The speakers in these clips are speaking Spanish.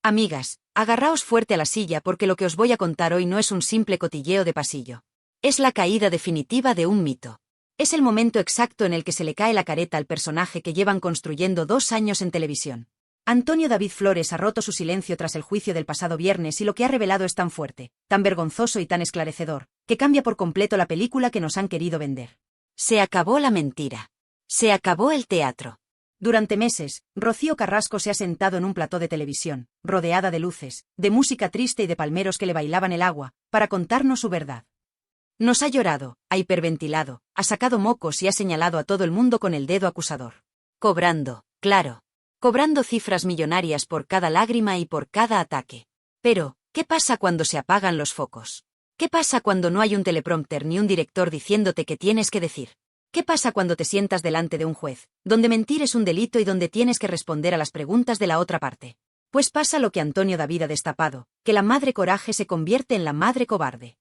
Amigas, agarraos fuerte a la silla porque lo que os voy a contar hoy no es un simple cotilleo de pasillo. Es la caída definitiva de un mito. Es el momento exacto en el que se le cae la careta al personaje que llevan construyendo 2 años en televisión. Antonio David Flores ha roto su silencio tras el juicio del pasado viernes y lo que ha revelado es tan fuerte, tan vergonzoso y tan esclarecedor, que cambia por completo la película que nos han querido vender. Se acabó la mentira. Se acabó el teatro. Durante meses, Rocío Carrasco se ha sentado en un plató de televisión, rodeada de luces, de música triste y de palmeros que le bailaban el agua, para contarnos su verdad. Nos ha llorado, ha hiperventilado, ha sacado mocos y ha señalado a todo el mundo con el dedo acusador. Cobrando, claro. Cobrando cifras millonarias por cada lágrima y por cada ataque. Pero, ¿qué pasa cuando se apagan los focos? ¿Qué pasa cuando no hay un teleprompter ni un director diciéndote qué tienes que decir? ¿Qué pasa cuando te sientas delante de un juez, donde mentir es un delito y donde tienes que responder a las preguntas de la otra parte? Pues pasa lo que Antonio David ha destapado, que la madre coraje se convierte en la madre cobarde.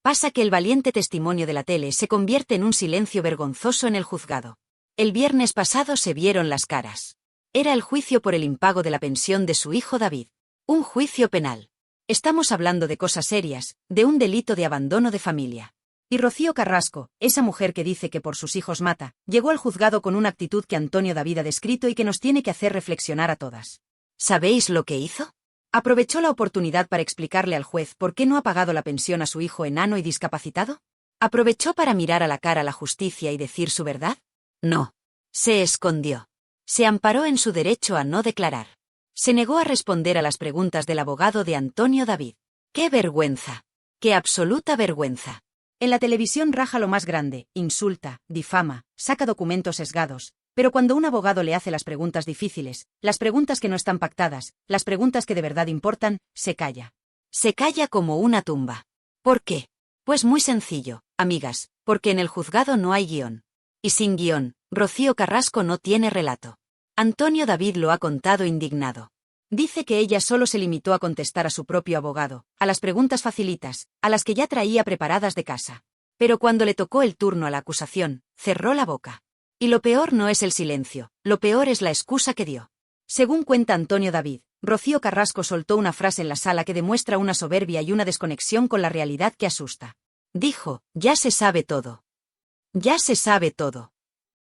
Pasa que el valiente testimonio de la tele se convierte en un silencio vergonzoso en el juzgado. El viernes pasado se vieron las caras. Era el juicio por el impago de la pensión de su hijo David. Un juicio penal. Estamos hablando de cosas serias, de un delito de abandono de familia. Y Rocío Carrasco, esa mujer que dice que por sus hijos mata, llegó al juzgado con una actitud que Antonio David ha descrito y que nos tiene que hacer reflexionar a todas. ¿Sabéis lo que hizo? ¿Aprovechó la oportunidad para explicarle al juez por qué no ha pagado la pensión a su hijo enano y discapacitado? ¿Aprovechó para mirar a la cara a la justicia y decir su verdad? No. Se escondió. Se amparó en su derecho a no declarar. Se negó a responder a las preguntas del abogado de Antonio David. ¡Qué vergüenza! ¡Qué absoluta vergüenza! En la televisión raja lo más grande, insulta, difama, saca documentos sesgados, pero cuando un abogado le hace las preguntas difíciles, las preguntas que no están pactadas, las preguntas que de verdad importan, se calla. Se calla como una tumba. ¿Por qué? Pues muy sencillo, amigas, porque en el juzgado no hay guión. Y sin guión, Rocío Carrasco no tiene relato. Antonio David lo ha contado indignado. Dice que ella solo se limitó a contestar a su propio abogado, a las preguntas facilitas, a las que ya traía preparadas de casa. Pero cuando le tocó el turno a la acusación, cerró la boca. Y lo peor no es el silencio, lo peor es la excusa que dio. Según cuenta Antonio David, Rocío Carrasco soltó una frase en la sala que demuestra una soberbia y una desconexión con la realidad que asusta. Dijo, ya se sabe todo. Ya se sabe todo.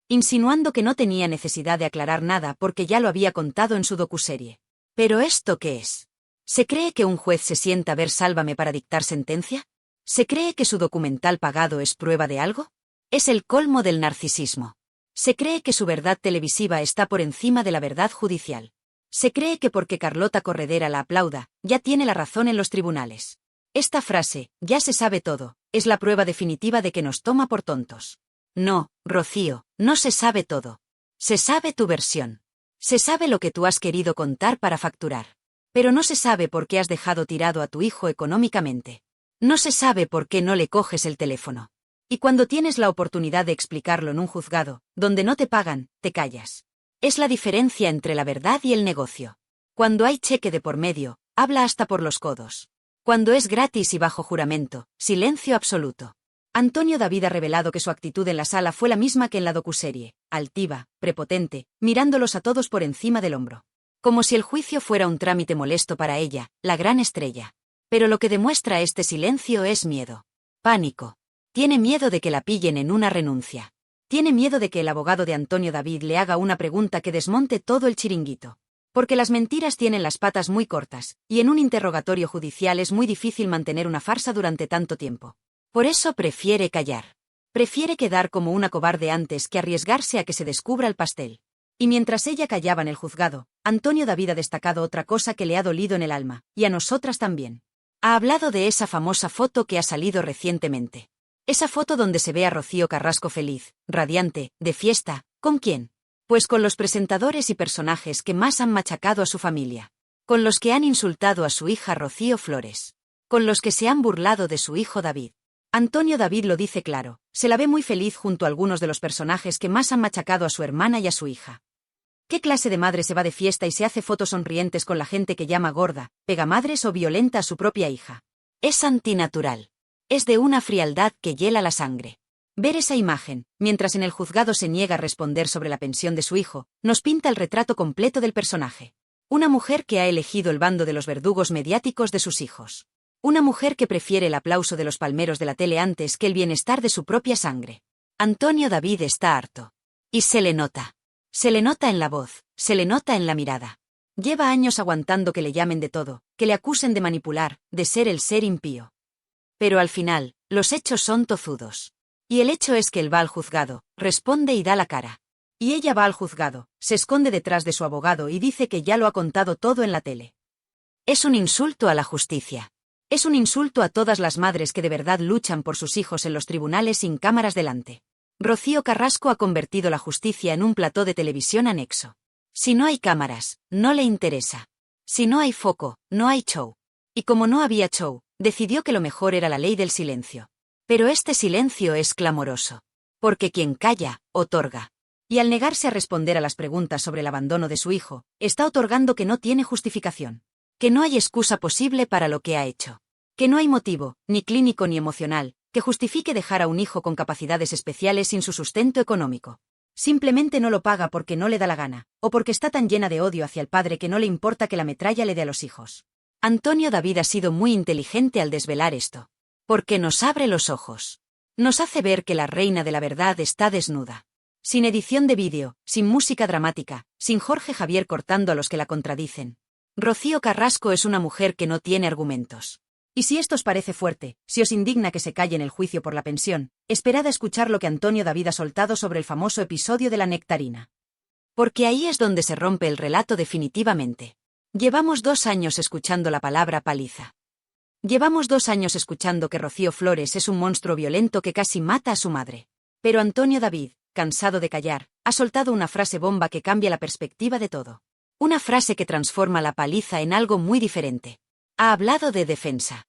Insinuando que no tenía necesidad de aclarar nada porque ya lo había contado en su docuserie. ¿Pero esto qué es? ¿Se cree que un juez se sienta a ver Sálvame para dictar sentencia? ¿Se cree que su documental pagado es prueba de algo? Es el colmo del narcisismo. Se cree que su verdad televisiva está por encima de la verdad judicial. Se cree que porque Carlota Corredera la aplauda, ya tiene la razón en los tribunales. Esta frase, ya se sabe todo, es la prueba definitiva de que nos toma por tontos. No, Rocío, no se sabe todo. Se sabe tu versión. Se sabe lo que tú has querido contar para facturar. Pero no se sabe por qué has dejado tirado a tu hijo económicamente. No se sabe por qué no le coges el teléfono. Y cuando tienes la oportunidad de explicarlo en un juzgado, donde no te pagan, te callas. Es la diferencia entre la verdad y el negocio. Cuando hay cheque de por medio, habla hasta por los codos. Cuando es gratis y bajo juramento, silencio absoluto. Antonio David ha revelado que su actitud en la sala fue la misma que en la docuserie, altiva, prepotente, mirándolos a todos por encima del hombro. Como si el juicio fuera un trámite molesto para ella, la gran estrella. Pero lo que demuestra este silencio es miedo. Pánico. Tiene miedo de que la pillen en una renuncia. Tiene miedo de que el abogado de Antonio David le haga una pregunta que desmonte todo el chiringuito. Porque las mentiras tienen las patas muy cortas, y en un interrogatorio judicial es muy difícil mantener una farsa durante tanto tiempo. Por eso prefiere callar. Prefiere quedar como una cobarde antes que arriesgarse a que se descubra el pastel. Y mientras ella callaba en el juzgado, Antonio David ha destacado otra cosa que le ha dolido en el alma, y a nosotras también. Ha hablado de esa famosa foto que ha salido recientemente. Esa foto donde se ve a Rocío Carrasco feliz, radiante, de fiesta. ¿Con quién? Pues con los presentadores y personajes que más han machacado a su familia. Con los que han insultado a su hija Rocío Flores. Con los que se han burlado de su hijo David. Antonio David lo dice claro, se la ve muy feliz junto a algunos de los personajes que más han machacado a su hermana y a su hija. ¿Qué clase de madre se va de fiesta y se hace fotos sonrientes con la gente que llama gorda, pegamadres o violenta a su propia hija? Es antinatural. Es de una frialdad que hiela la sangre. Ver esa imagen, mientras en el juzgado se niega a responder sobre la pensión de su hijo, nos pinta el retrato completo del personaje. Una mujer que ha elegido el bando de los verdugos mediáticos de sus hijos. Una mujer que prefiere el aplauso de los palmeros de la tele antes que el bienestar de su propia sangre. Antonio David está harto. Y se le nota. Se le nota en la voz, se le nota en la mirada. Lleva años aguantando que le llamen de todo, que le acusen de manipular, de ser el ser impío. Pero al final, los hechos son tozudos. Y el hecho es que él va al juzgado, responde y da la cara. Y ella va al juzgado, se esconde detrás de su abogado y dice que ya lo ha contado todo en la tele. Es un insulto a la justicia. Es un insulto a todas las madres que de verdad luchan por sus hijos en los tribunales sin cámaras delante. Rocío Carrasco ha convertido la justicia en un plató de televisión anexo. Si no hay cámaras, no le interesa. Si no hay foco, no hay show. Y como no había show, decidió que lo mejor era la ley del silencio. Pero este silencio es clamoroso. Porque quien calla, otorga. Y al negarse a responder a las preguntas sobre el abandono de su hijo, está otorgando que no tiene justificación. Que no hay excusa posible para lo que ha hecho. Que no hay motivo, ni clínico ni emocional, que justifique dejar a un hijo con capacidades especiales sin su sustento económico. Simplemente no lo paga porque no le da la gana, o porque está tan llena de odio hacia el padre que no le importa que la metralla le dé a los hijos. Antonio David ha sido muy inteligente al desvelar esto. Porque nos abre los ojos. Nos hace ver que la reina de la verdad está desnuda. Sin edición de vídeo, sin música dramática, sin Jorge Javier cortando a los que la contradicen. Rocío Carrasco es una mujer que no tiene argumentos. Y si esto os parece fuerte, si os indigna que se calle en el juicio por la pensión, esperad a escuchar lo que Antonio David ha soltado sobre el famoso episodio de la nectarina. Porque ahí es donde se rompe el relato definitivamente. Llevamos 2 años escuchando la palabra paliza. Llevamos 2 años escuchando que Rocío Flores es un monstruo violento que casi mata a su madre. Pero Antonio David, cansado de callar, ha soltado una frase bomba que cambia la perspectiva de todo. Una frase que transforma la paliza en algo muy diferente. Ha hablado de defensa.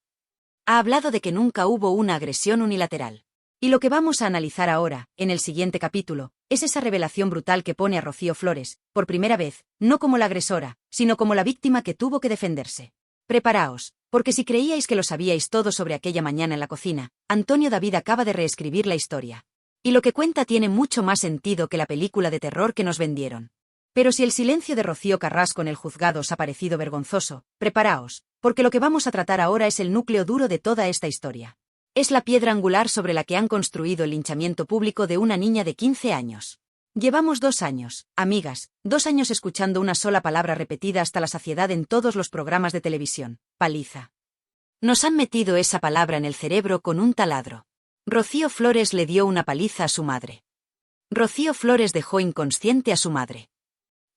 Ha hablado de que nunca hubo una agresión unilateral. Y lo que vamos a analizar ahora, en el siguiente capítulo, es esa revelación brutal que pone a Rocío Flores, por primera vez, no como la agresora, sino como la víctima que tuvo que defenderse. Preparaos, porque si creíais que lo sabíais todo sobre aquella mañana en la cocina, Antonio David acaba de reescribir la historia. Y lo que cuenta tiene mucho más sentido que la película de terror que nos vendieron. Pero si el silencio de Rocío Carrasco en el juzgado os ha parecido vergonzoso, preparaos, porque lo que vamos a tratar ahora es el núcleo duro de toda esta historia. Es la piedra angular sobre la que han construido el linchamiento público de una niña de 15 años. Llevamos 2 años, amigas, 2 años escuchando una sola palabra repetida hasta la saciedad en todos los programas de televisión: paliza. Nos han metido esa palabra en el cerebro con un taladro. Rocío Flores le dio una paliza a su madre. Rocío Flores dejó inconsciente a su madre.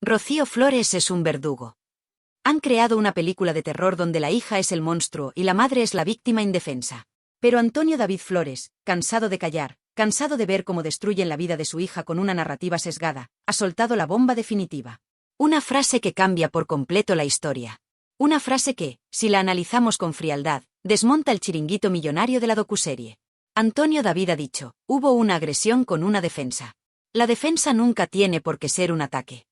Rocío Flores es un verdugo. Han creado una película de terror donde la hija es el monstruo y la madre es la víctima indefensa. Pero Antonio David Flores, cansado de callar, cansado de ver cómo destruyen la vida de su hija con una narrativa sesgada, ha soltado la bomba definitiva. Una frase que cambia por completo la historia. Una frase que, si la analizamos con frialdad, desmonta el chiringuito millonario de la docuserie. Antonio David ha dicho: hubo una agresión con una defensa. La defensa nunca tiene por qué ser un ataque.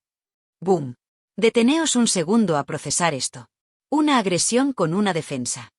¡Boom! Deteneos un segundo a procesar esto. Una agresión con una defensa.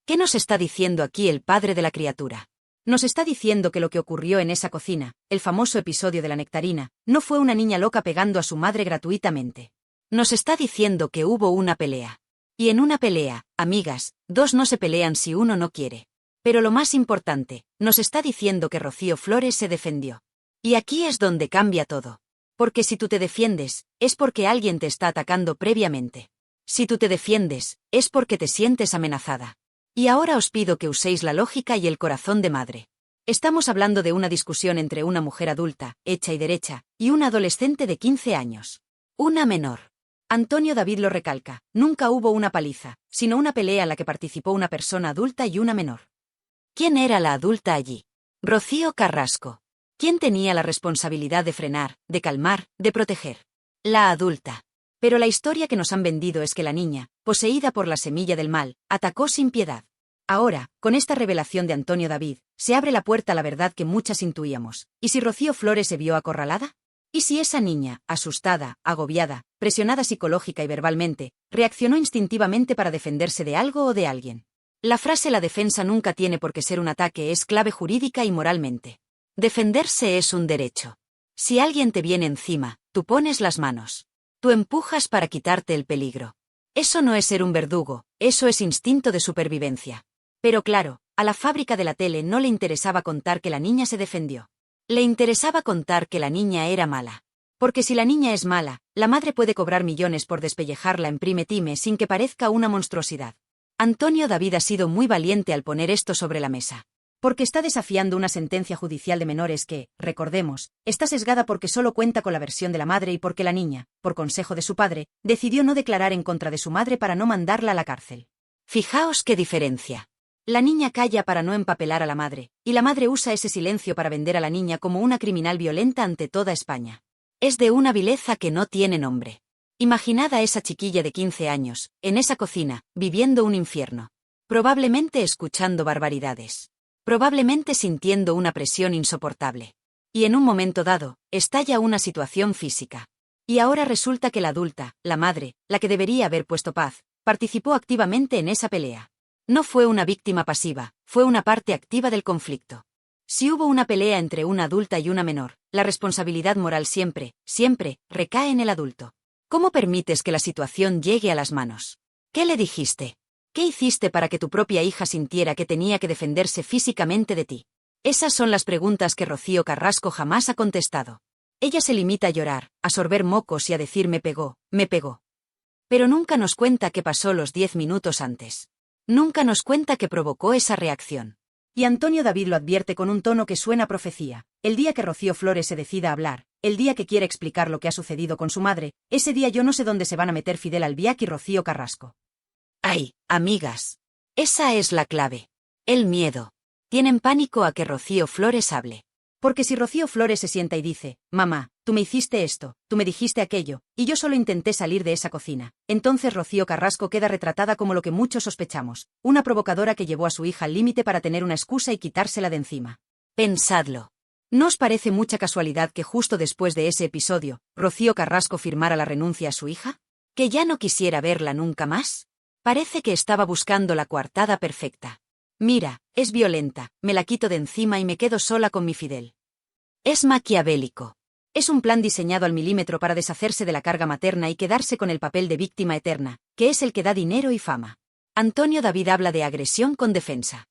¿Qué nos está diciendo aquí el padre de la criatura? Nos está diciendo que lo que ocurrió en esa cocina, el famoso episodio de la nectarina, no fue una niña loca pegando a su madre gratuitamente. Nos está diciendo que hubo una pelea. Y en una pelea, amigas, 2 no se pelean si uno no quiere. Pero lo más importante, nos está diciendo que Rocío Flores se defendió. Y aquí es donde cambia todo. Porque si tú te defiendes, es porque alguien te está atacando previamente. Si tú te defiendes, es porque te sientes amenazada. Y ahora os pido que uséis la lógica y el corazón de madre. Estamos hablando de una discusión entre una mujer adulta, hecha y derecha, y una adolescente de 15 años. Una menor. Antonio David lo recalca: nunca hubo una paliza, sino una pelea en la que participó una persona adulta y una menor. ¿Quién era la adulta allí? Rocío Carrasco. ¿Quién tenía la responsabilidad de frenar, de calmar, de proteger? La adulta. Pero la historia que nos han vendido es que la niña, poseída por la semilla del mal, atacó sin piedad. Ahora, con esta revelación de Antonio David, se abre la puerta a la verdad que muchas intuíamos. ¿Y si Rocío Flores se vio acorralada? ¿Y si esa niña, asustada, agobiada, presionada psicológica y verbalmente, reaccionó instintivamente para defenderse de algo o de alguien? La frase "la defensa nunca tiene por qué ser un ataque" es clave jurídica y moralmente. Defenderse es un derecho. Si alguien te viene encima, tú pones las manos. Tú empujas para quitarte el peligro. Eso no es ser un verdugo, eso es instinto de supervivencia. Pero claro, a la fábrica de la tele no le interesaba contar que la niña se defendió. Le interesaba contar que la niña era mala. Porque si la niña es mala, la madre puede cobrar millones por despellejarla en prime time sin que parezca una monstruosidad. Antonio David ha sido muy valiente al poner esto sobre la mesa. Porque está desafiando una sentencia judicial de menores que, recordemos, está sesgada porque solo cuenta con la versión de la madre y porque la niña, por consejo de su padre, decidió no declarar en contra de su madre para no mandarla a la cárcel. Fijaos qué diferencia. La niña calla para no empapelar a la madre, y la madre usa ese silencio para vender a la niña como una criminal violenta ante toda España. Es de una vileza que no tiene nombre. Imaginad a esa chiquilla de 15 años, en esa cocina, viviendo un infierno. Probablemente escuchando barbaridades. Probablemente sintiendo una presión insoportable. Y en un momento dado, estalla una situación física. Y ahora resulta que la adulta, la madre, la que debería haber puesto paz, participó activamente en esa pelea. No fue una víctima pasiva, fue una parte activa del conflicto. Si hubo una pelea entre una adulta y una menor, la responsabilidad moral siempre, recae en el adulto. ¿Cómo permites que la situación llegue a las manos? ¿Qué le dijiste? ¿Qué hiciste para que tu propia hija sintiera que tenía que defenderse físicamente de ti? Esas son las preguntas que Rocío Carrasco jamás ha contestado. Ella se limita a llorar, a sorber mocos y a decir me pegó. Pero nunca nos cuenta qué pasó los 10 minutos antes. Nunca nos cuenta qué provocó esa reacción. Y Antonio David lo advierte con un tono que suena a profecía. El día que Rocío Flores se decida a hablar, el día que quiera explicar lo que ha sucedido con su madre, ese día yo no sé dónde se van a meter Fidel Albiac y Rocío Carrasco. ¡Ay, amigas! Esa es la clave. El miedo. Tienen pánico a que Rocío Flores hable. Porque si Rocío Flores se sienta y dice, mamá, tú me hiciste esto, tú me dijiste aquello, y yo solo intenté salir de esa cocina, entonces Rocío Carrasco queda retratada como lo que muchos sospechamos, una provocadora que llevó a su hija al límite para tener una excusa y quitársela de encima. Pensadlo. ¿No os parece mucha casualidad que justo después de ese episodio, Rocío Carrasco firmara la renuncia a su hija? ¿Que ya no quisiera verla nunca más? Parece que estaba buscando la coartada perfecta. Mira, es violenta, me la quito de encima y me quedo sola con mi Fidel. Es maquiavélico. Es un plan diseñado al milímetro para deshacerse de la carga materna y quedarse con el papel de víctima eterna, que es el que da dinero y fama. Antonio David habla de agresión con defensa.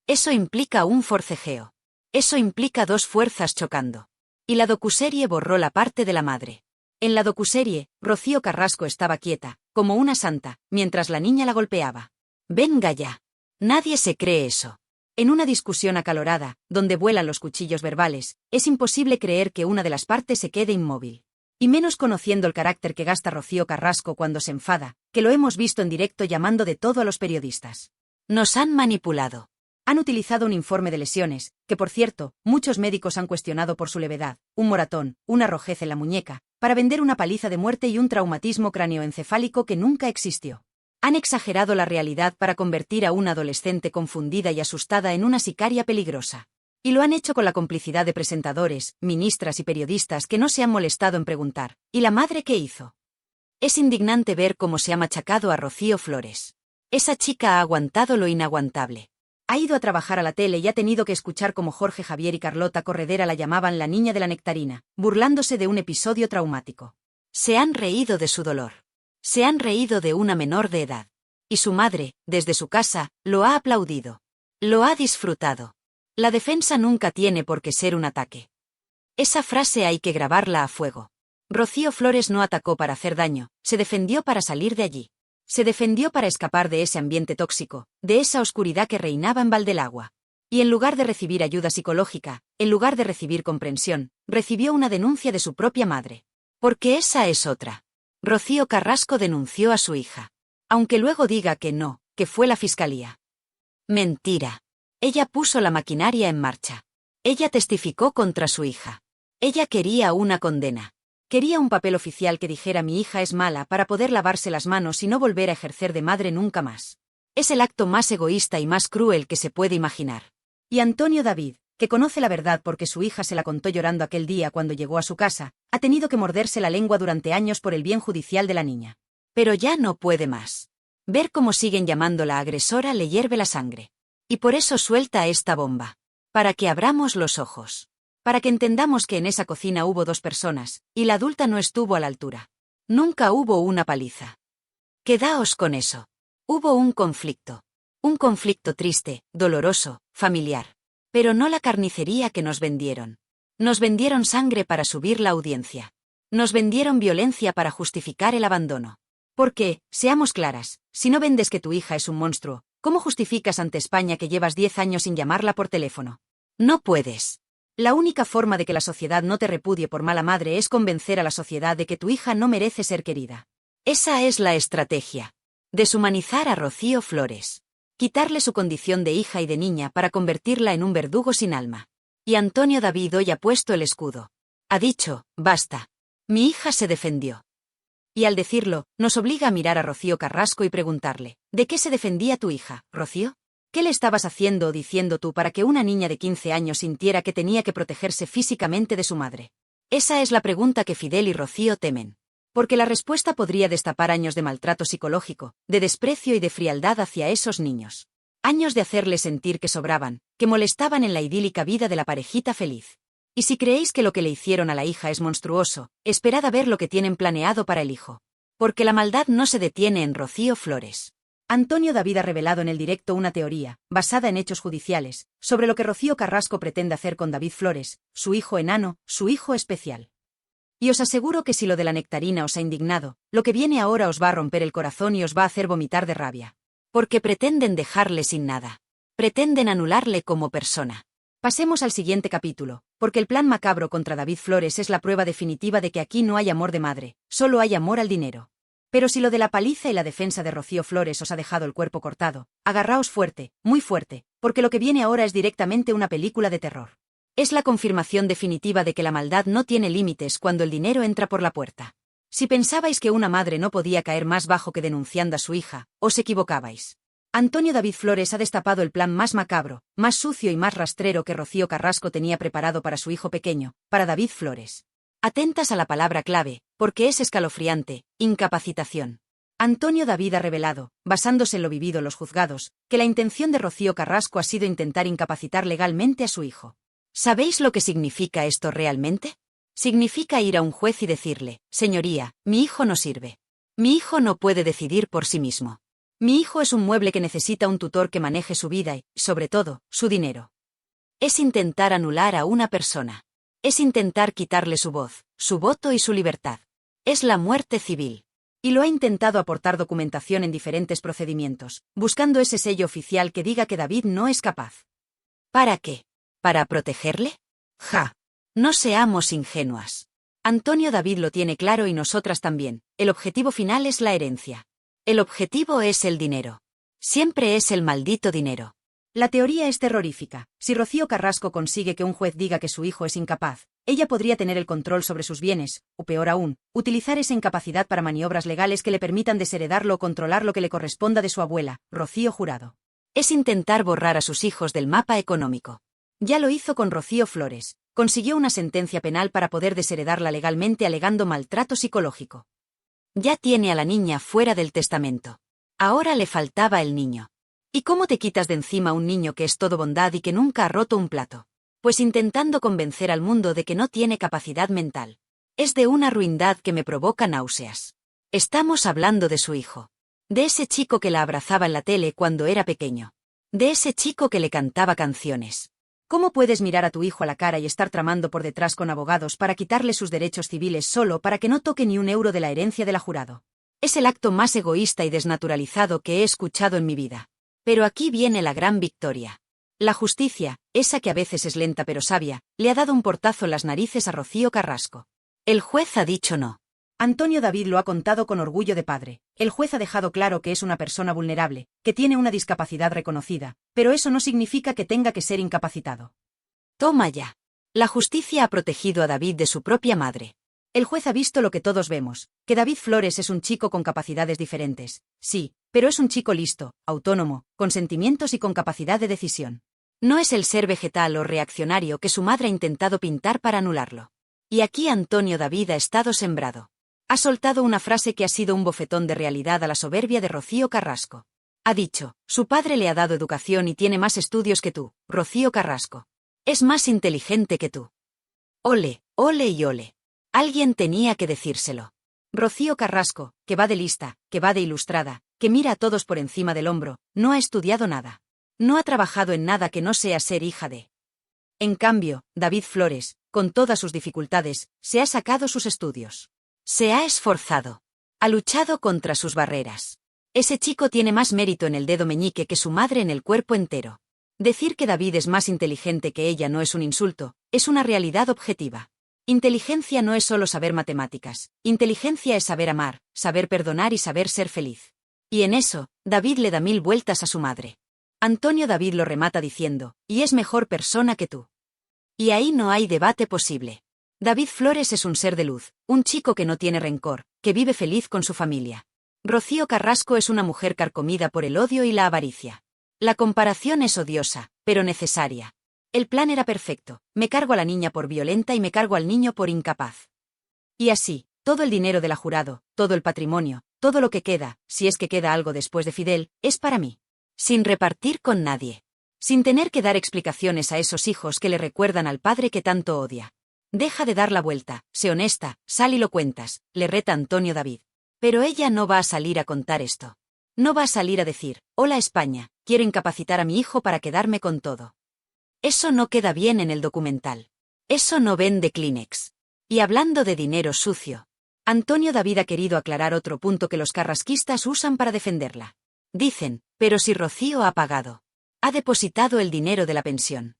Eso implica un forcejeo. Eso implica dos fuerzas chocando. Y la docuserie borró la parte de la madre. En la docuserie, Rocío Carrasco estaba quieta, como una santa, mientras la niña la golpeaba. Venga ya. Nadie se cree eso. En una discusión acalorada, donde vuelan los cuchillos verbales, es imposible creer que una de las partes se quede inmóvil. Y menos conociendo el carácter que gasta Rocío Carrasco cuando se enfada, que lo hemos visto en directo llamando de todo a los periodistas. Nos han manipulado. Han utilizado un informe de lesiones, que por cierto, muchos médicos han cuestionado por su levedad, un moratón, una rojez en la muñeca, para vender una paliza de muerte y un traumatismo cráneoencefálico que nunca existió. Han exagerado la realidad para convertir a una adolescente confundida y asustada en una sicaria peligrosa. Y lo han hecho con la complicidad de presentadores, ministras y periodistas que no se han molestado en preguntar, ¿y la madre qué hizo? Es indignante ver cómo se ha machacado a Rocío Flores. Esa chica ha aguantado lo inaguantable. Ha ido a trabajar a la tele y ha tenido que escuchar cómo Jorge Javier y Carlota Corredera la llamaban la niña de la nectarina, burlándose de un episodio traumático. Se han reído de su dolor. Se han reído de una menor de edad. Y su madre, desde su casa, lo ha aplaudido. Lo ha disfrutado. La defensa nunca tiene por qué ser un ataque. Esa frase hay que grabarla a fuego. Rocío Flores no atacó para hacer daño, se defendió para salir de allí. Se defendió para escapar de ese ambiente tóxico, de esa oscuridad que reinaba en Valdelagua. Y en lugar de recibir ayuda psicológica, en lugar de recibir comprensión, recibió una denuncia de su propia madre. Porque esa es otra. Rocío Carrasco denunció a su hija. Aunque luego diga que no, que fue la fiscalía. Mentira. Ella puso la maquinaria en marcha. Ella testificó contra su hija. Ella quería una condena. Quería un papel oficial que dijera mi hija es mala para poder lavarse las manos y no volver a ejercer de madre nunca más. Es el acto más egoísta y más cruel que se puede imaginar. Y Antonio David, que conoce la verdad porque su hija se la contó llorando aquel día cuando llegó a su casa, ha tenido que morderse la lengua durante años por el bien judicial de la niña. Pero ya no puede más. Ver cómo siguen llamándola agresora le hierve la sangre. Y por eso suelta esta bomba. Para que abramos los ojos. Para que entendamos que en esa cocina hubo dos personas, y la adulta no estuvo a la altura. Nunca hubo una paliza. Quedaos con eso. Hubo un conflicto. Un conflicto triste, doloroso, familiar. Pero no la carnicería que nos vendieron. Nos vendieron sangre para subir la audiencia. Nos vendieron violencia para justificar el abandono. Porque, seamos claras, si no vendes que tu hija es un monstruo, ¿cómo justificas ante España que llevas 10 años sin llamarla por teléfono? No puedes. La única forma de que la sociedad no te repudie por mala madre es convencer a la sociedad de que tu hija no merece ser querida. Esa es la estrategia. Deshumanizar a Rocío Flores. Quitarle su condición de hija y de niña para convertirla en un verdugo sin alma. Y Antonio David hoy ha puesto el escudo. Ha dicho, basta. Mi hija se defendió. Y al decirlo, nos obliga a mirar a Rocío Carrasco y preguntarle, ¿de qué se defendía tu hija, Rocío? ¿Qué le estabas haciendo o diciendo tú para que una niña de 15 años sintiera que tenía que protegerse físicamente de su madre? Esa es la pregunta que Fidel y Rocío temen. Porque la respuesta podría destapar años de maltrato psicológico, de desprecio y de frialdad hacia esos niños. Años de hacerles sentir que sobraban, que molestaban en la idílica vida de la parejita feliz. Y si creéis que lo que le hicieron a la hija es monstruoso, esperad a ver lo que tienen planeado para el hijo. Porque la maldad no se detiene en Rocío Flores. Antonio David ha revelado en el directo una teoría, basada en hechos judiciales, sobre lo que Rocío Carrasco pretende hacer con David Flores, su hijo enano, su hijo especial. Y os aseguro que si lo de la nectarina os ha indignado, lo que viene ahora os va a romper el corazón y os va a hacer vomitar de rabia. Porque pretenden dejarle sin nada. Pretenden anularle como persona. Pasemos al siguiente capítulo, porque el plan macabro contra David Flores es la prueba definitiva de que aquí no hay amor de madre, solo hay amor al dinero. Pero si lo de la paliza y la defensa de Rocío Flores os ha dejado el cuerpo cortado, agarraos fuerte, muy fuerte, porque lo que viene ahora es directamente una película de terror. Es la confirmación definitiva de que la maldad no tiene límites cuando el dinero entra por la puerta. Si pensabais que una madre no podía caer más bajo que denunciando a su hija, os equivocabais. Antonio David Flores ha destapado el plan más macabro, más sucio y más rastrero que Rocío Carrasco tenía preparado para su hijo pequeño, para David Flores. Atentas a la palabra clave, porque es escalofriante, incapacitación. Antonio David ha revelado, basándose en lo vivido en los juzgados, que la intención de Rocío Carrasco ha sido intentar incapacitar legalmente a su hijo. ¿Sabéis lo que significa esto realmente? Significa ir a un juez y decirle, señoría, mi hijo no sirve. Mi hijo no puede decidir por sí mismo. Mi hijo es un mueble que necesita un tutor que maneje su vida y, sobre todo, su dinero. Es intentar anular a una persona. Es intentar quitarle su voz, su voto y su libertad. Es la muerte civil. Y lo ha intentado aportar documentación en diferentes procedimientos, buscando ese sello oficial que diga que David no es capaz. ¿Para qué? ¿Para protegerle? ¡Ja! No seamos ingenuas. Antonio David lo tiene claro y nosotras también. El objetivo final es la herencia. El objetivo es el dinero. Siempre es el maldito dinero. La teoría es terrorífica. Si Rocío Carrasco consigue que un juez diga que su hijo es incapaz, ella podría tener el control sobre sus bienes, o peor aún, utilizar esa incapacidad para maniobras legales que le permitan desheredarlo o controlar lo que le corresponda de su abuela, Rocío Jurado. Es intentar borrar a sus hijos del mapa económico. Ya lo hizo con Rocío Flores. Consiguió una sentencia penal para poder desheredarla legalmente alegando maltrato psicológico. Ya tiene a la niña fuera del testamento. Ahora le faltaba el niño. ¿Y cómo te quitas de encima un niño que es todo bondad y que nunca ha roto un plato? Pues intentando convencer al mundo de que no tiene capacidad mental. Es de una ruindad que me provoca náuseas. Estamos hablando de su hijo. De ese chico que la abrazaba en la tele cuando era pequeño. De ese chico que le cantaba canciones. ¿Cómo puedes mirar a tu hijo a la cara y estar tramando por detrás con abogados para quitarle sus derechos civiles solo para que no toque ni un euro de la herencia de la Jurado? Es el acto más egoísta y desnaturalizado que he escuchado en mi vida. Pero aquí viene la gran victoria. La justicia, esa que a veces es lenta pero sabia, le ha dado un portazo en las narices a Rocío Carrasco. El juez ha dicho no. Antonio David lo ha contado con orgullo de padre. El juez ha dejado claro que es una persona vulnerable, que tiene una discapacidad reconocida, pero eso no significa que tenga que ser incapacitado. Toma ya. La justicia ha protegido a David de su propia madre. El juez ha visto lo que todos vemos, que David Flores es un chico con capacidades diferentes. Sí, pero es un chico listo, autónomo, con sentimientos y con capacidad de decisión. No es el ser vegetal o reaccionario que su madre ha intentado pintar para anularlo. Y aquí Antonio David ha estado sembrado. Ha soltado una frase que ha sido un bofetón de realidad a la soberbia de Rocío Carrasco. Ha dicho, su padre le ha dado educación y tiene más estudios que tú, Rocío Carrasco. Es más inteligente que tú. Ole, ole y ole. Alguien tenía que decírselo. Rocío Carrasco, que va de lista, que va de ilustrada, que mira a todos por encima del hombro, no ha estudiado nada. No ha trabajado en nada que no sea ser hija de. En cambio, David Flores, con todas sus dificultades, se ha sacado sus estudios. Se ha esforzado. Ha luchado contra sus barreras. Ese chico tiene más mérito en el dedo meñique que su madre en el cuerpo entero. Decir que David es más inteligente que ella no es un insulto, es una realidad objetiva. Inteligencia no es solo saber matemáticas, inteligencia es saber amar, saber perdonar y saber ser feliz. Y en eso, David le da 1000 vueltas a su madre. Antonio David lo remata diciendo, y es mejor persona que tú. Y ahí no hay debate posible. David Flores es un ser de luz, un chico que no tiene rencor, que vive feliz con su familia. Rocío Carrasco es una mujer carcomida por el odio y la avaricia. La comparación es odiosa, pero necesaria. El plan era perfecto, me cargo a la niña por violenta y me cargo al niño por incapaz. Y así, todo el dinero de la jurado, todo el patrimonio, todo lo que queda, si es que queda algo después de Fidel, es para mí. Sin repartir con nadie. Sin tener que dar explicaciones a esos hijos que le recuerdan al padre que tanto odia. Deja de dar la vuelta, sé honesta, sal y lo cuentas, le reta Antonio David. Pero ella no va a salir a contar esto. No va a salir a decir, hola España, quiero incapacitar a mi hijo para quedarme con todo. Eso no queda bien en el documental. Eso no vende Kleenex. Y hablando de dinero sucio, Antonio David ha querido aclarar otro punto que los carrasquistas usan para defenderla. Dicen, pero si Rocío ha pagado. Ha depositado el dinero de la pensión.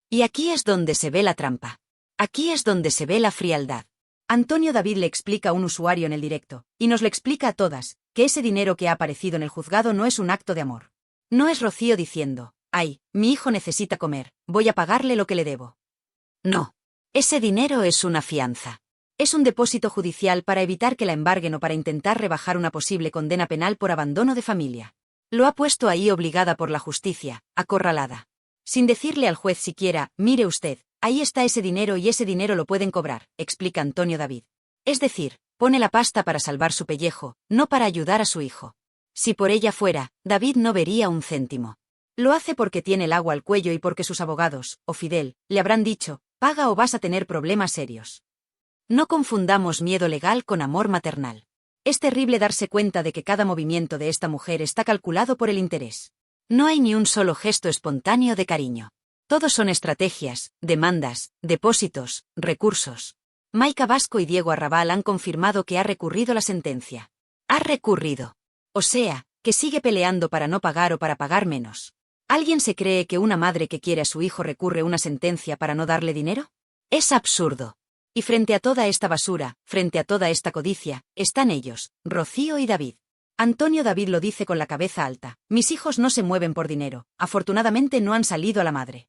Y aquí es donde se ve la trampa. Aquí es donde se ve la frialdad. Antonio David le explica a un usuario en el directo, y nos lo explica a todas, que ese dinero que ha aparecido en el juzgado no es un acto de amor. No es Rocío diciendo, ay, mi hijo necesita comer, voy a pagarle lo que le debo. No. Ese dinero es una fianza. Es un depósito judicial para evitar que la embarguen o para intentar rebajar una posible condena penal por abandono de familia. Lo ha puesto ahí obligada por la justicia, acorralada. Sin decirle al juez siquiera, mire usted, ahí está ese dinero y ese dinero lo pueden cobrar, explica Antonio David. Es decir, pone la pasta para salvar su pellejo, no para ayudar a su hijo. Si por ella fuera, David no vería un céntimo. Lo hace porque tiene el agua al cuello y porque sus abogados, o Fidel, le habrán dicho, paga o vas a tener problemas serios. No confundamos miedo legal con amor maternal. Es terrible darse cuenta de que cada movimiento de esta mujer está calculado por el interés. No hay ni un solo gesto espontáneo de cariño. Todos son estrategias, demandas, depósitos, recursos. Maika Vasco y Diego Arrabal han confirmado que ha recurrido la sentencia. Ha recurrido. O sea, que sigue peleando para no pagar o para pagar menos. ¿Alguien se cree que una madre que quiere a su hijo recurre una sentencia para no darle dinero? Es absurdo. Y frente a toda esta basura, frente a toda esta codicia, están ellos, Rocío y David. Antonio David lo dice con la cabeza alta, mis hijos no se mueven por dinero, afortunadamente no han salido a la madre.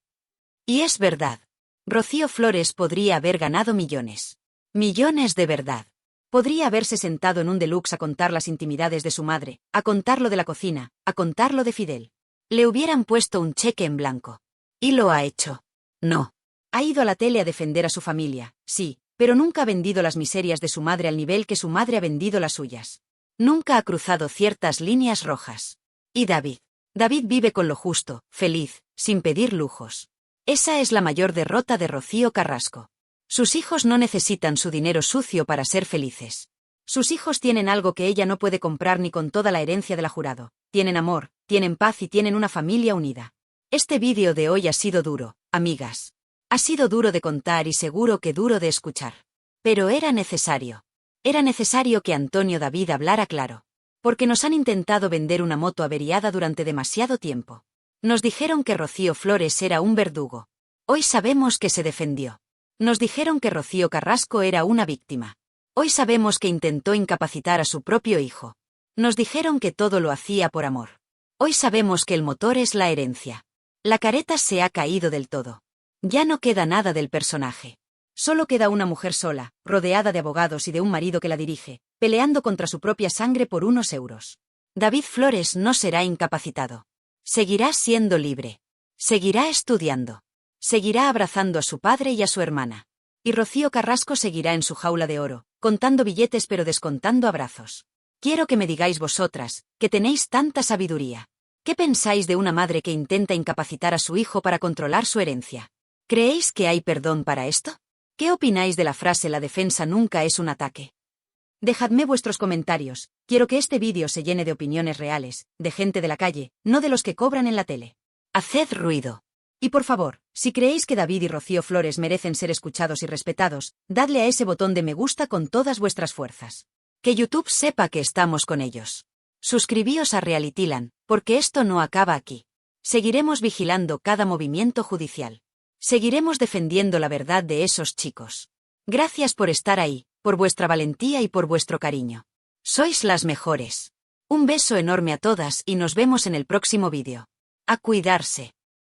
Y es verdad. Rocío Flores podría haber ganado millones. Millones de verdad. Podría haberse sentado en un deluxe a contar las intimidades de su madre, a contar lo de la cocina, a contar lo de Fidel. Le hubieran puesto un cheque en blanco. ¿Y lo ha hecho? No. Ha ido a la tele a defender a su familia, sí, pero nunca ha vendido las miserias de su madre al nivel que su madre ha vendido las suyas. Nunca ha cruzado ciertas líneas rojas. ¿Y David? David vive con lo justo, feliz, sin pedir lujos. Esa es la mayor derrota de Rocío Carrasco. Sus hijos no necesitan su dinero sucio para ser felices. Sus hijos tienen algo que ella no puede comprar ni con toda la herencia de la jurado. Tienen amor, tienen paz y tienen una familia unida. Este vídeo de hoy ha sido duro, amigas. Ha sido duro de contar y seguro que duro de escuchar. Pero era necesario. Era necesario que Antonio David hablara claro. Porque nos han intentado vender una moto averiada durante demasiado tiempo. Nos dijeron que Rocío Flores era un verdugo. Hoy sabemos que se defendió. Nos dijeron que Rocío Carrasco era una víctima. Hoy sabemos que intentó incapacitar a su propio hijo. Nos dijeron que todo lo hacía por amor. Hoy sabemos que el motor es la herencia. La careta se ha caído del todo. Ya no queda nada del personaje. Solo queda una mujer sola, rodeada de abogados y de un marido que la dirige, peleando contra su propia sangre por unos euros. David Flores no será incapacitado. Seguirá siendo libre. Seguirá estudiando. Seguirá abrazando a su padre y a su hermana. Y Rocío Carrasco seguirá en su jaula de oro, contando billetes pero descontando abrazos. Quiero que me digáis vosotras, que tenéis tanta sabiduría. ¿Qué pensáis de una madre que intenta incapacitar a su hijo para controlar su herencia? ¿Creéis que hay perdón para esto? ¿Qué opináis de la frase la defensa nunca es un ataque? Dejadme vuestros comentarios, quiero que este vídeo se llene de opiniones reales, de gente de la calle, no de los que cobran en la tele. Haced ruido. Y por favor, si creéis que David y Rocío Flores merecen ser escuchados y respetados, dadle a ese botón de me gusta con todas vuestras fuerzas. Que YouTube sepa que estamos con ellos. Suscribíos a Realityland, porque esto no acaba aquí. Seguiremos vigilando cada movimiento judicial. Seguiremos defendiendo la verdad de esos chicos. Gracias por estar ahí, por vuestra valentía y por vuestro cariño. Sois las mejores. Un beso enorme a todas y nos vemos en el próximo vídeo. A cuidarse.